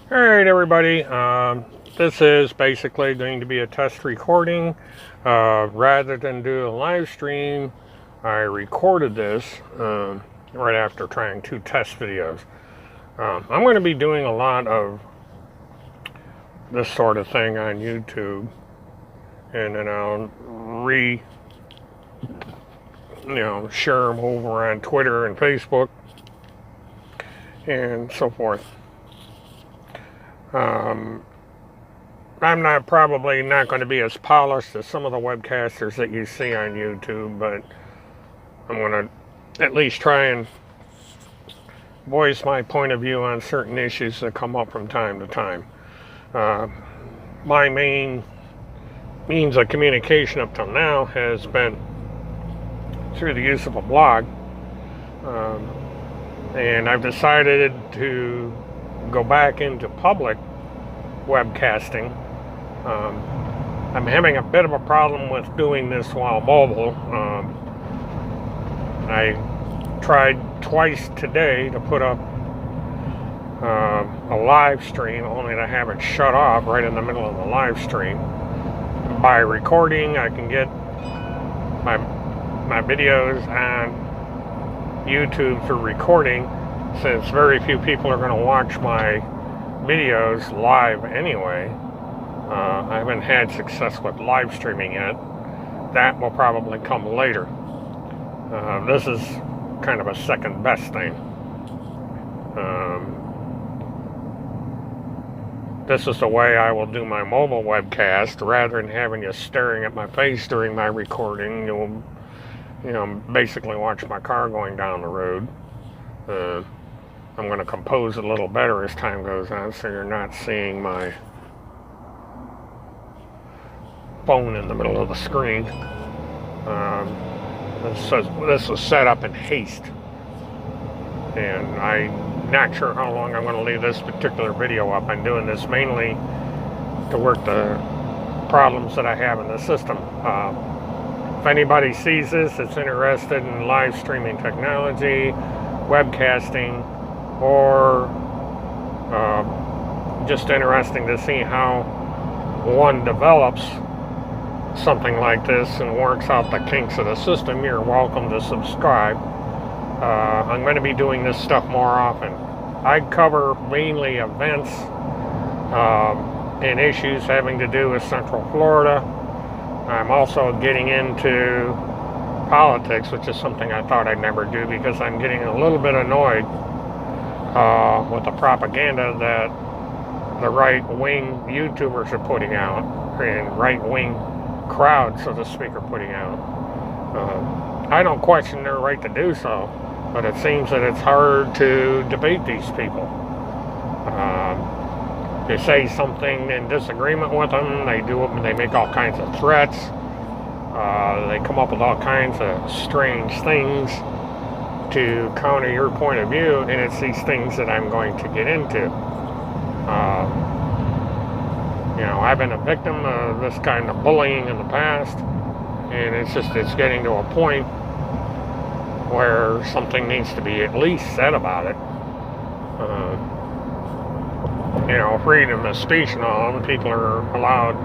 Alright everybody, this is basically going to be a test recording. Rather than do a live stream, I recorded this right after trying 2 test videos. I'm going to be doing a lot of this sort of thing on YouTube, and then I'll share them over on Twitter and Facebook and so forth. I'm probably not going to be as polished as some of the webcasters that you see on YouTube, but I'm going to at least try and voice my point of view on certain issues that come up from time to time. My main means of communication up till now has been through the use of a blog, and I've decided to go back into public webcasting. I'm having a bit of a problem with doing this while mobile. I tried twice today to put up a live stream, only to have it shut off right in the middle of the live stream. By recording, I can get my videos on YouTube through recording, since very few people are going to watch my videos live anyway. I haven't had success with live streaming yet. That will probably come later. This is kind of a second best thing. This is the way I will do my mobile webcast. Rather than having you staring at my face during my recording, you'll basically watch my car going down the road. I'm going to compose a little better as time goes on, so you're not seeing my phone in the middle of the screen. This was set up in haste, and I'm not sure how long I'm going to leave this particular video up. I'm doing this mainly to work the problems that I have in the system. If anybody sees this that's interested in live streaming technology, webcasting, or just interesting to see how one develops something like this and works out the kinks of the system, you're welcome to subscribe. I'm going to be doing this stuff more often. I cover mainly events and issues having to do with Central Florida. I'm also getting into politics, which is something I thought I'd never do, because I'm getting a little bit annoyed with the propaganda that the right-wing YouTubers are putting out, and right-wing crowd, so to speak, are putting out. I don't question their right to do so, but it seems that it's hard to debate these people. You say something in disagreement with them, they make all kinds of threats. They come up with all kinds of strange things to counter your point of view, and it's these things that I'm going to get into. I've been a victim of this kind of bullying in the past, and it's getting to a point where something needs to be at least said about it. Freedom of speech and all, and people are allowed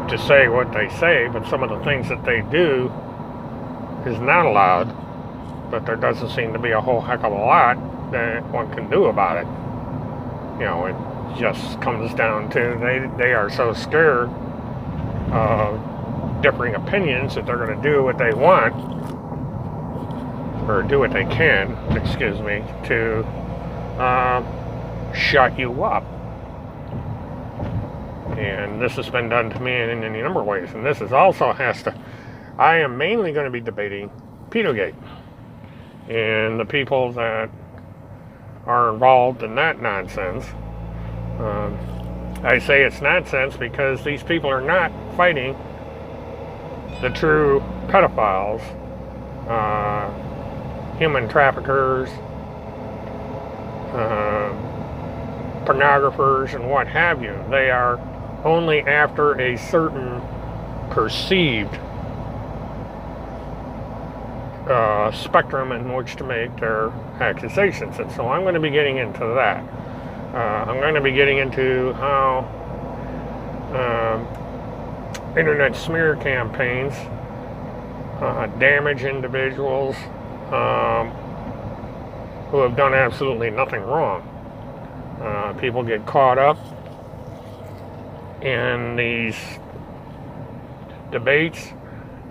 to say what they say, but some of the things that they do is not allowed. But there doesn't seem to be a whole heck of a lot that one can do about it. It just comes down to they are so scared of differing opinions that they're going to do what they want, or do what they can, to shut you up. And this has been done to me in any number of ways. And this is also I am mainly going to be debating Pedogate and the people that are involved in that nonsense. I say it's nonsense because these people are not fighting the true pedophiles, human traffickers, pornographers, and what have you. They are only after a certain perceived spectrum in which to make their accusations, and so I'm going to be getting into that. I'm going to be getting into how internet smear campaigns damage individuals who have done absolutely nothing wrong. People get caught up in these debates,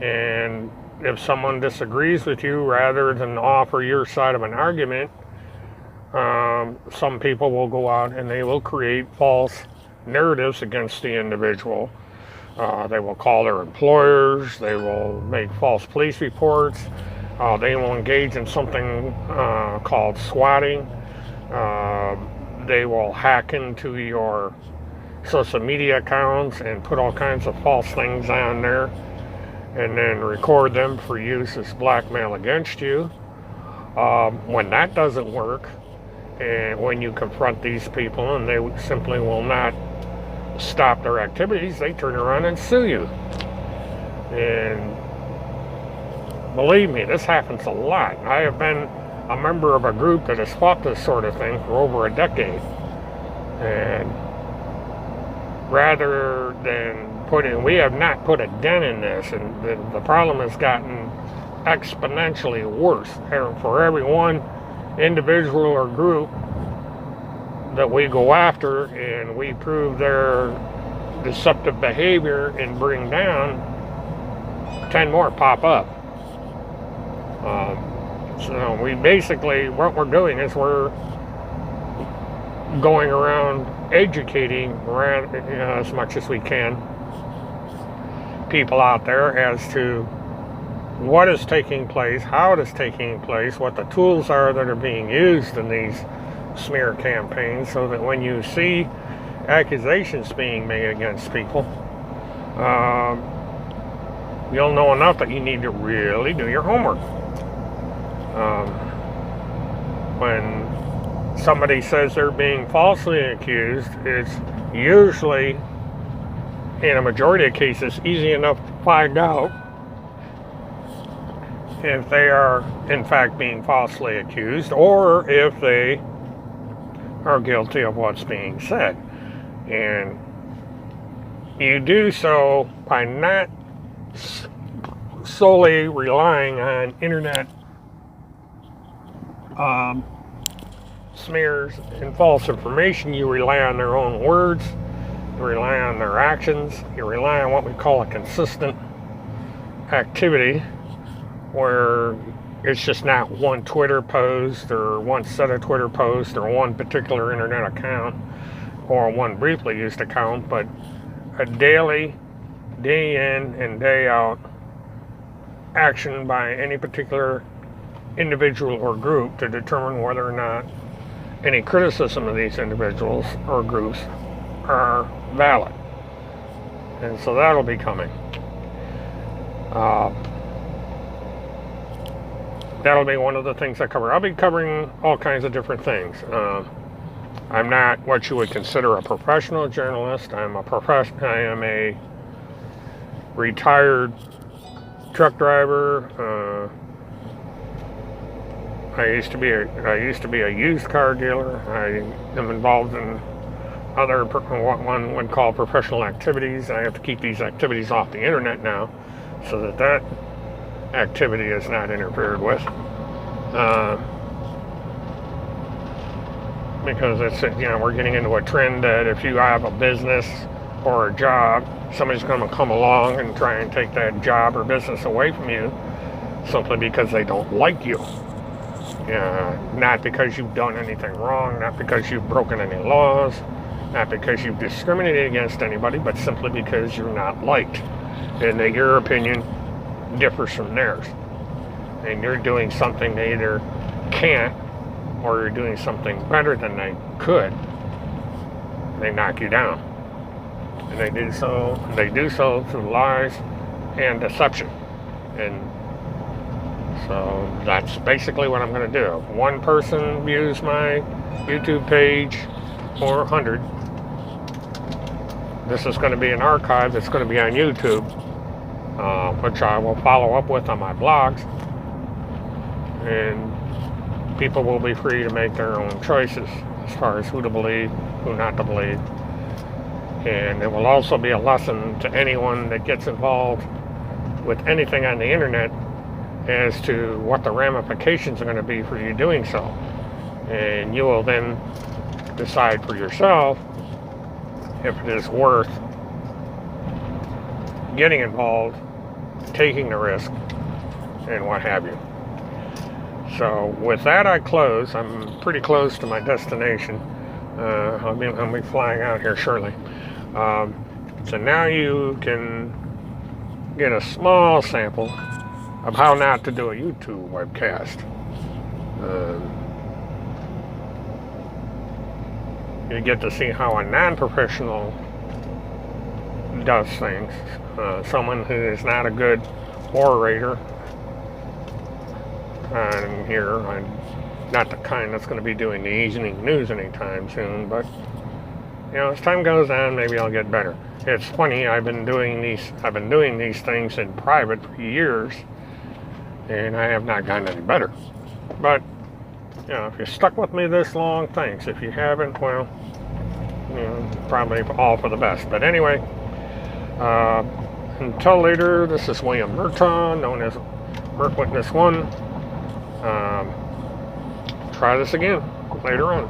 and if someone disagrees with you, rather than offer your side of an argument, some people will go out and they will create false narratives against the individual. They will call their employers, they will make false police reports, they will engage in something called swatting. They will hack into your social media accounts and put all kinds of false things on there and then record them for use as blackmail against you. When that doesn't work, and when you confront these people and they simply will not stop their activities, they turn around and sue you. And believe me, this happens a lot. I have been a member of a group that has fought this sort of thing for over a decade. And rather than we have not put a dent in this, and the problem has gotten exponentially worse. For every one individual or group that we go after and we prove their deceptive behavior and bring down, 10 more pop up. So we basically, what we're doing is we're going around educating as much as we can people out there as to what is taking place, how it is taking place, what the tools are that are being used in these smear campaigns, so that when you see accusations being made against people, you'll know enough that you need to really do your homework. When somebody says they're being falsely accused, it's usually, in a majority of cases, easy enough to find out if they are in fact being falsely accused or if they are guilty of what's being said. And you do so by not solely relying on internet smears and false information. You rely on their own words, you rely on their actions, you rely on what we call a consistent activity, where it's just not one Twitter post or one set of Twitter posts or one particular internet account or one briefly used account, but a daily, day in and day out action by any particular individual or group to determine whether or not any criticism of these individuals or groups are valid. And so that'll be coming. That'll be one of the things I cover. I'll be covering all kinds of different things. I'm not what you would consider a professional journalist. I am a retired truck driver. I used to be a used car dealer. I am involved in other what one would call professional activities. I have to keep these activities off the internet now, so that activity is not interfered with. Because it's, we're getting into a trend that if you have a business or a job, somebody's going to come along and try and take that job or business away from you simply because they don't like you. Not because you've done anything wrong, not because you've broken any laws, not because you've discriminated against anybody, but simply because you're not liked and that your opinion differs from theirs. And you're doing something they either can't or you're doing something better than they could. They knock you down. And they do so through lies and deception. And so that's basically what I'm going to do. If one person views my YouTube page or 100, this is going to be an archive that's going to be on YouTube, which I will follow up with on my blogs. And people will be free to make their own choices as far as who to believe, who not to believe. And it will also be a lesson to anyone that gets involved with anything on the internet as to what the ramifications are going to be for you doing so. And you will then decide for yourself if it is worth getting involved, taking the risk, and what have you. So with that, I close. I'm pretty close to my destination. I'll be flying out here shortly. So now you can get a small sample of how not to do a YouTube webcast. You get to see how a non-professional does things. Someone who is not a good orator on here. I'm not the kind that's going to be doing the evening news anytime soon, but you know, as time goes on, maybe I'll get better. It's funny, I've been doing these things in private for years, and I have not gotten any better. But you know, if you're stuck with me this long, thanks. If you haven't, well, you know, probably all for the best. But anyway, until later, this is William Murtaugh, known as Merc Witness 1. Try this again later on.